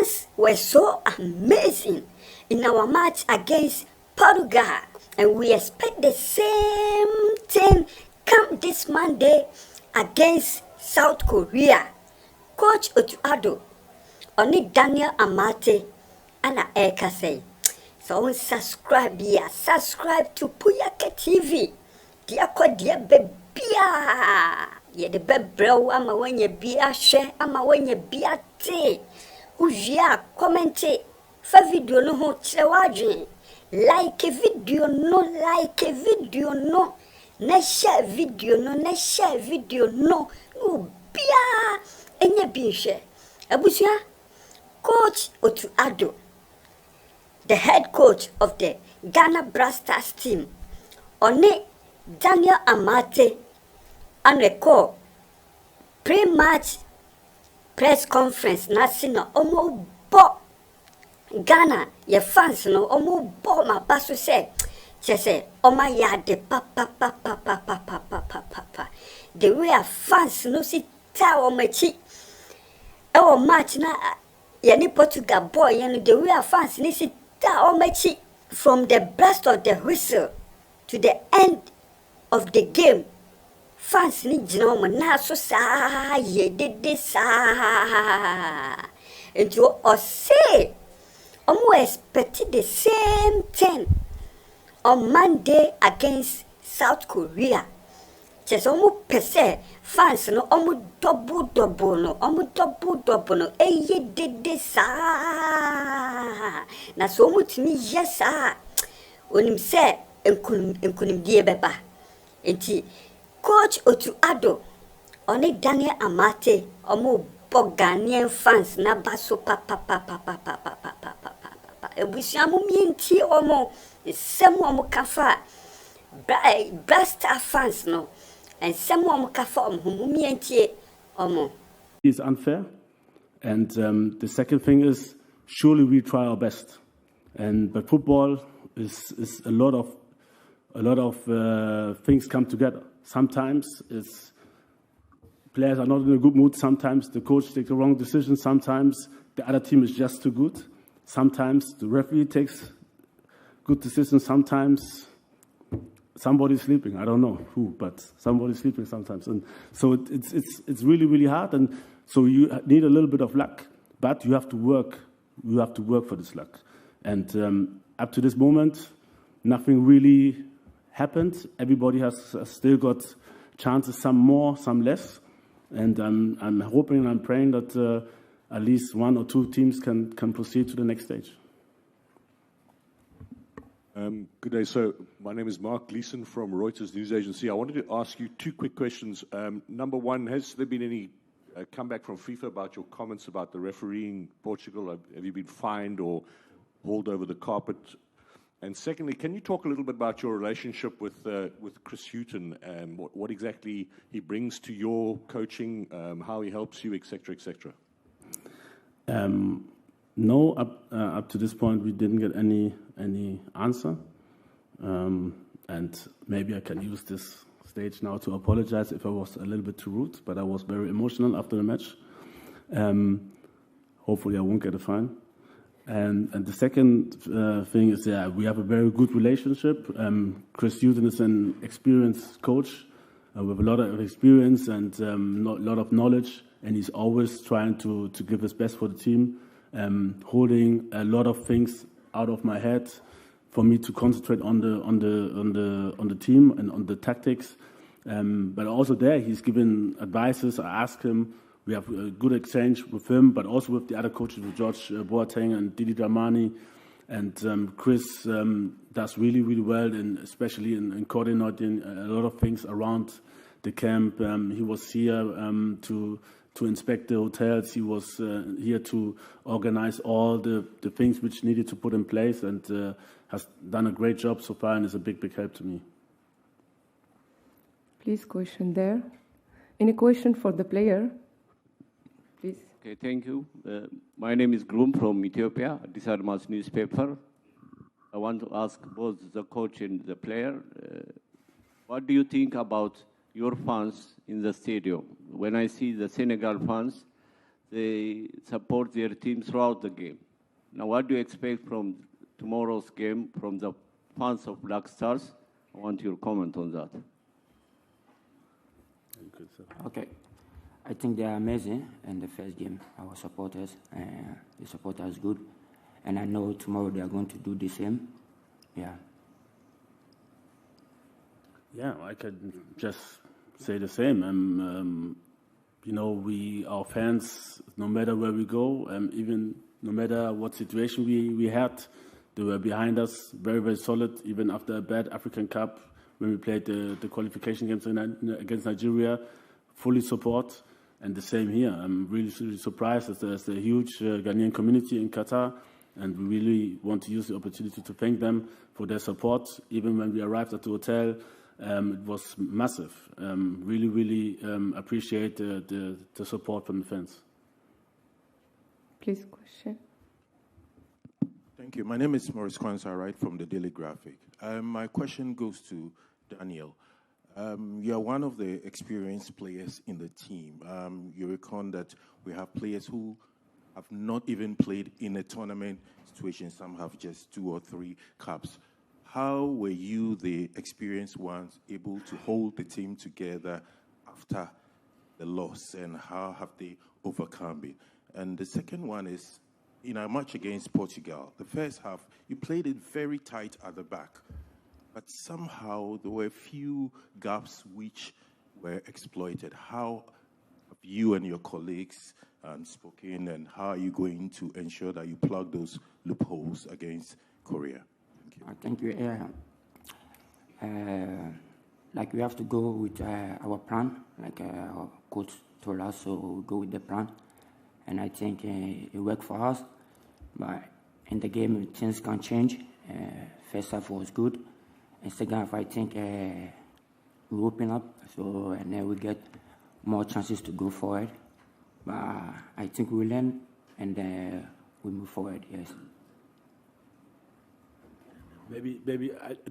Things were so amazing in our match against Portugal, and we expect the same thing come this Monday against South Korea. Coach Otto Addo, Oni Daniel Amartey, Anna Eka say, so subscribe here, subscribe to Puyaka TV. Dear ko dear bebia, ye the bebro ama when ye be a share, ama when ye be a tea. Ujia comment fa video no ho chewaje. Like a video no, like a video no. Na share video no, na share video no. Ubia enye bi share. Abusia Coach Otto Addo, the head coach of the Ghana Blasters team, Oni Daniel Amartey, and recall pre-match press conference national omo bo Ghana your fans no omo bo ma baso say say oma ya de papa the way our fans no sit ta omachi e o match na yani Portugal boy yani the way our fans ni sit ta omachi from the blast of the whistle to the end of the game. Fans ni jino na so sa ye de sa and you all say expect the same thing on Monday against South Korea. Just pese fans no double no ye de sa na so mutimi yes onim se enkunim die beba enti Coach Otto Addo, Oni Daniel Amartey, omo Ghanaian fans na baso papa. Ebusiamu mienti omo, semu omo kafa, Blaster fans no, and semu omo kafa omo mienti omo. It's unfair, and the second thing is surely we try our best, but football is a lot of things come together. Sometimes players are not in a good mood. Sometimes the coach takes the wrong decision. Sometimes the other team is just too good. Sometimes the referee takes good decisions. Sometimes somebody's sleeping. I don't know who, but somebody's sleeping sometimes. And so it's really, really hard. And so you need a little bit of luck, but you have to work. You have to work for this luck. And up to this moment, nothing really happened. Everybody has still got chances, some more, some less, and I'm hoping and I'm praying that at least one or two teams can proceed to the next stage. Good day. So my name is Mark Gleeson from Reuters News Agency. I wanted to ask you two quick questions. Number one, has there been any comeback from FIFA about your comments about the refereeing Portugal? Have you been fined or hauled over the carpet? And secondly, can you talk a little bit about your relationship with Chris Hughton and what exactly he brings to your coaching, how he helps you, etc., etc.? No, up to this point we didn't get any answer, and maybe I can use this stage now to apologize if I was a little bit too rude, but I was very emotional after the match. Hopefully I won't get a fine. And the second thing is we have a very good relationship. Chris Hughton is an experienced coach with a lot of experience and a lot of knowledge, and he's always trying to give his best for the team, holding a lot of things out of my head for me to concentrate on the team and on the tactics. But also there, he's given advices. I ask him. We have a good exchange with him, but also with the other coaches, with George Boateng and Didi Dramani. And Chris does really, really well, especially in coordinating a lot of things around the camp. He was here to inspect the hotels. He was here to organize all the things which needed to put in place, and has done a great job so far and is a big, big help to me. Please, question there. Any question for the player? Please. Okay, thank you. My name is Groom from Ethiopia, Disarmas newspaper. I want to ask both the coach and the player, what do you think about your fans in the stadium? When I see the Senegal fans, they support their team throughout the game. Now, what do you expect from tomorrow's game from the fans of Black Stars? I want your comment on that. Okay. I think they are amazing in the first game, our supporters. The supporters good. And I know tomorrow they are going to do the same. Yeah. Yeah, I can just say the same. You know, our fans, no matter where we go, even no matter what situation we had, they were behind us, very, very solid, even after a bad African Cup, when we played the qualification games against Nigeria, fully support. And the same here. I'm really, really surprised that there's a huge Ghanaian community in Qatar, and we really want to use the opportunity to thank them for their support. Even when we arrived at the hotel, it was massive. Really, really appreciate the support from the fans. Please, question. Thank you. My name is Maurice Kwanzaa, I write from the Daily Graphic. My question goes to Daniel. You are one of the experienced players in the team. You reckon that we have players who have not even played in a tournament situation. Some have just 2 or 3 cups. How were you, the experienced ones, able to hold the team together after the loss, and how have they overcome it? And the second one is, in our match against Portugal, the first half, you played it very tight at the back. But somehow there were a few gaps which were exploited. How have you and your colleagues spoken, and how are you going to ensure that you plug those loopholes against Korea? Thank you. Like we have to go with our plan, like our coach told us, so we go with the plan. And I think it worked for us. But in the game, things can change. First half was good. And second half, I think we open up, so and then we get more chances to go forward. But I think we learn and we move forward. Yes. Maybe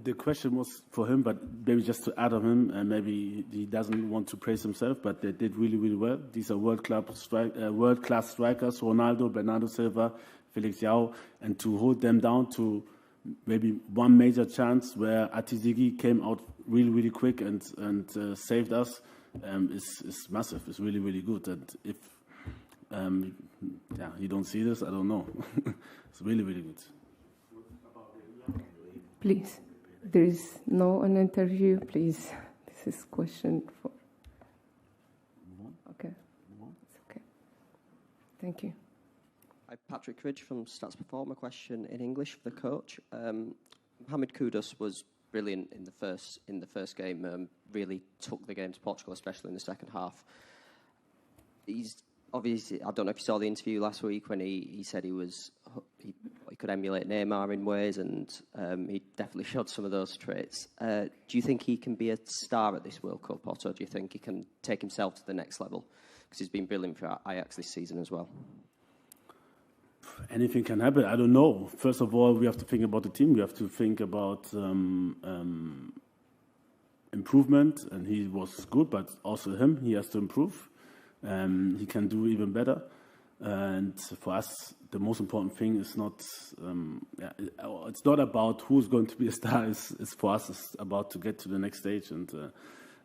the question was for him, but maybe just to add on him, and maybe he doesn't want to praise himself, but they did really, really well. These are world-class strikers: Ronaldo, Bernardo Silva, Felix Yao, and to hold them down to maybe one major chance where Atizigi came out really, really quick and saved us is massive. It's really, really good. And if you don't see this, I don't know. It's really, really good. Please, there is no an interview. Please, this is question for. Okay, it's okay. Thank you. Hi, Patrick Ridge from Stats Performer. Question in English for the coach. Mohamed Kudus was brilliant in the first game. Really took the game to Portugal, especially in the second half. He's obviously, I don't know if you saw the interview last week when he said he could emulate Neymar in ways, and he definitely showed some of those traits. Do you think he can be a star at this World Cup, Otto? Do you think he can take himself to the next level? Because he's been brilliant for Ajax this season as well. Anything can happen. I don't know. First of all, we have to think about the team. We have to think about improvement, and he was good, but also he has to improve. He can do even better. And for us, the most important thing is not it's not about who's going to be a star. It's for us. It's about to get to the next stage, and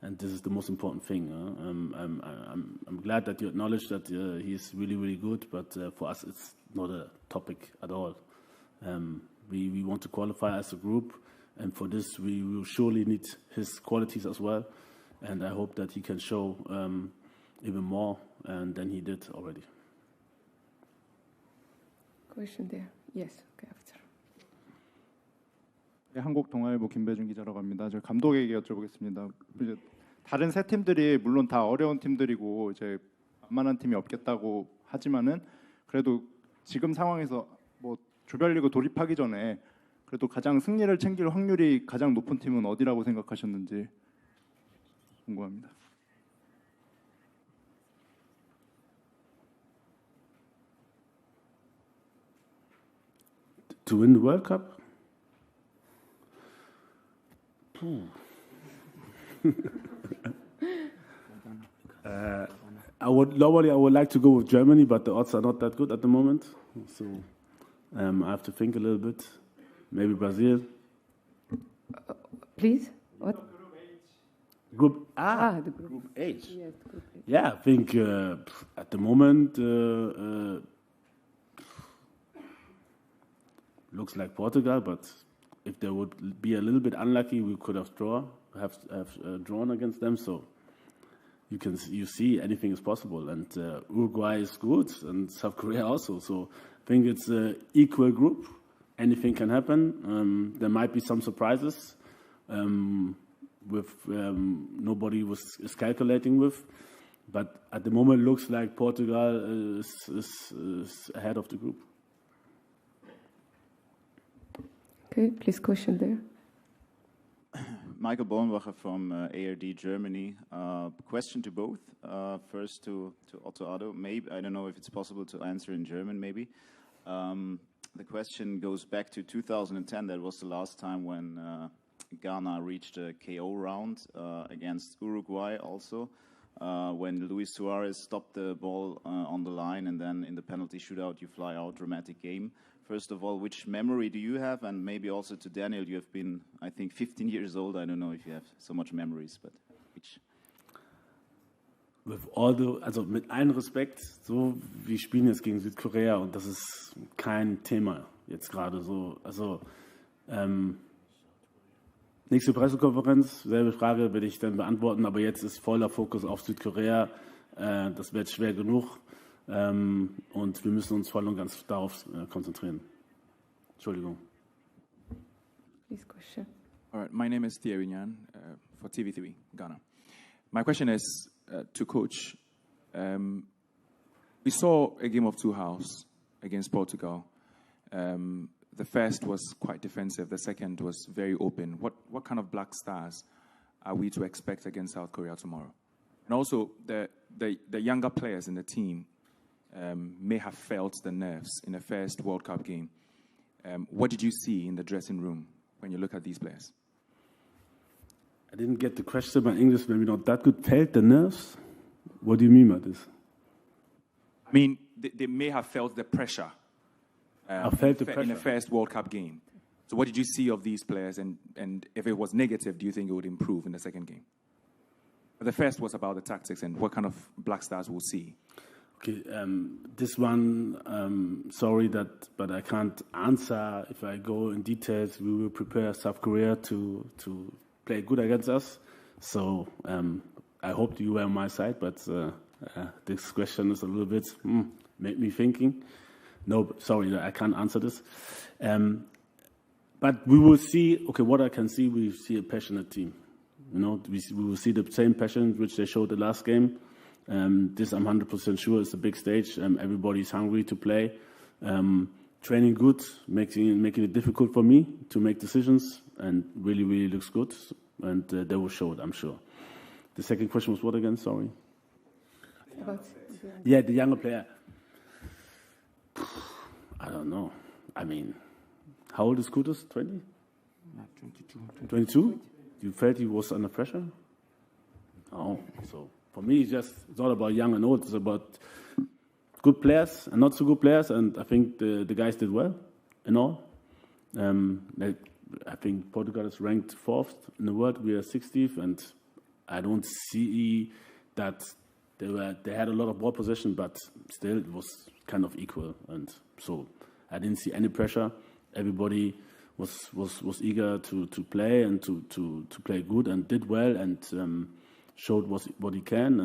this is the most important thing. I'm glad that you acknowledge that he's really, really good, but for us, it's not a topic at all. We want to qualify as a group, and for this, we will surely need his qualities as well. And I hope that he can show even more than he did already. Question there. Yes. Okay. After. 네, 한국동아일보 김배준 기자라고 합니다. 저 감독에게 여쭤보겠습니다. 이제 다른 세 팀들이 물론 다 어려운 팀들이고 이제 만만한 팀이 없겠다고 하지만은 그래도 지금 상황에서 뭐 조별리그 돌입하기 전에 그래도 가장 승리를 챙길 확률이 가장 높은 팀은 어디라고 생각하셨는지 궁금합니다. To win the World Cup? normally I would like to go with Germany, but the odds are not that good at the moment. So I have to think a little bit. Maybe Brazil. Please? What? Group the group. Group H. Yes, group H. Yeah, I think at the moment looks like Portugal, but if they would be a little bit unlucky, we could have drawn against them. So you see anything is possible, and Uruguay is good, and South Korea also. So I think it's an equal group. Anything can happen. There might be some surprises with nobody is calculating with, but at the moment it looks like Portugal is ahead of the group. Okay, please question there. Michael Bornbacher from ARD Germany. Question to both. First to Otto Addo. Maybe I don't know if it's possible to answer in German. Maybe the question goes back to 2010. That was the last time when Ghana reached a KO round against Uruguay. Also, when Luis Suarez stopped the ball on the line, and then in the penalty shootout, you fly out. Dramatic game. First of all, which memory do you have? And maybe also to Daniel, you have been, I think, 15 years old. I don't know if you have so much memories, but which? Also mit allem Respekt, so wir spielen jetzt gegen Südkorea und das ist kein Thema jetzt gerade so. Also nächste Pressekonferenz, selbe Frage werde ich dann beantworten, aber jetzt ist voller Fokus auf Südkorea. Das wird schwer genug. Und wir müssen uns voll und ganz darauf konzentrieren. Entschuldigung. Please question. All right, my name is Thierry Nyan for TV3 Ghana. My question is to Coach. We saw a game of two halves against Portugal. The first was quite defensive. The second was very open. What kind of black stars are we to expect against South Korea tomorrow? And also, the younger players in the team may have felt the nerves in the first World Cup game. What did you see in the dressing room when you look at these players? I didn't get the question. My English maybe not that good. Felt the nerves? What do you mean by this? I mean, they may have felt the pressure. I felt the pressure in the first World Cup game. So what did you see of these players? And if it was negative, do you think it would improve in the second game? The first was about the tactics and what kind of black stars we'll see. Okay, this one, sorry but I can't answer. If I go in details, we will prepare South Korea to play good against us. So I hope you were on my side, but this question is a little bit made me thinking. No, sorry, I can't answer this. But we will see. Okay, what I can see, we see a passionate team. You know, we will see the same passion which they showed the last game. This I'm 100% sure is a big stage. Everybody's hungry to play. Training good, making it difficult for me to make decisions, and really looks good. And they will show it, I'm sure. The second question was what again? Sorry. Yeah, the younger player. I don't know. I mean, how old is Kudos? 20? 22. 22? You felt he was under pressure? Oh, so for me, it's not about young and old. It's about good players and not so good players. And I think the guys did well in all. I think Portugal is ranked 4th in the world. We are 60th, and I don't see that they had a lot of ball possession, but still it was kind of equal. And so I didn't see any pressure. Everybody was eager to play and to play good and did well and showed what he can.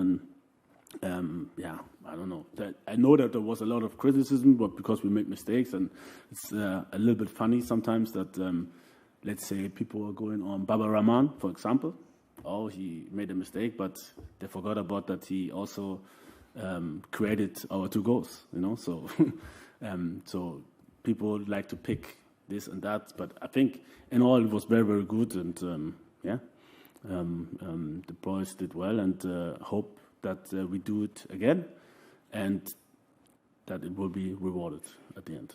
And yeah, I don't know. I know that there was a lot of criticism, but because we make mistakes, and it's a little bit funny sometimes that let's say people are going on Baba Rahman, for example. Oh, he made a mistake, but they forgot about that he also created our 2 goals. You know, so so people like to pick this and that, but I think in all it was very good, and the boys did well, and hope that we do it again, and that it will be rewarded at the end.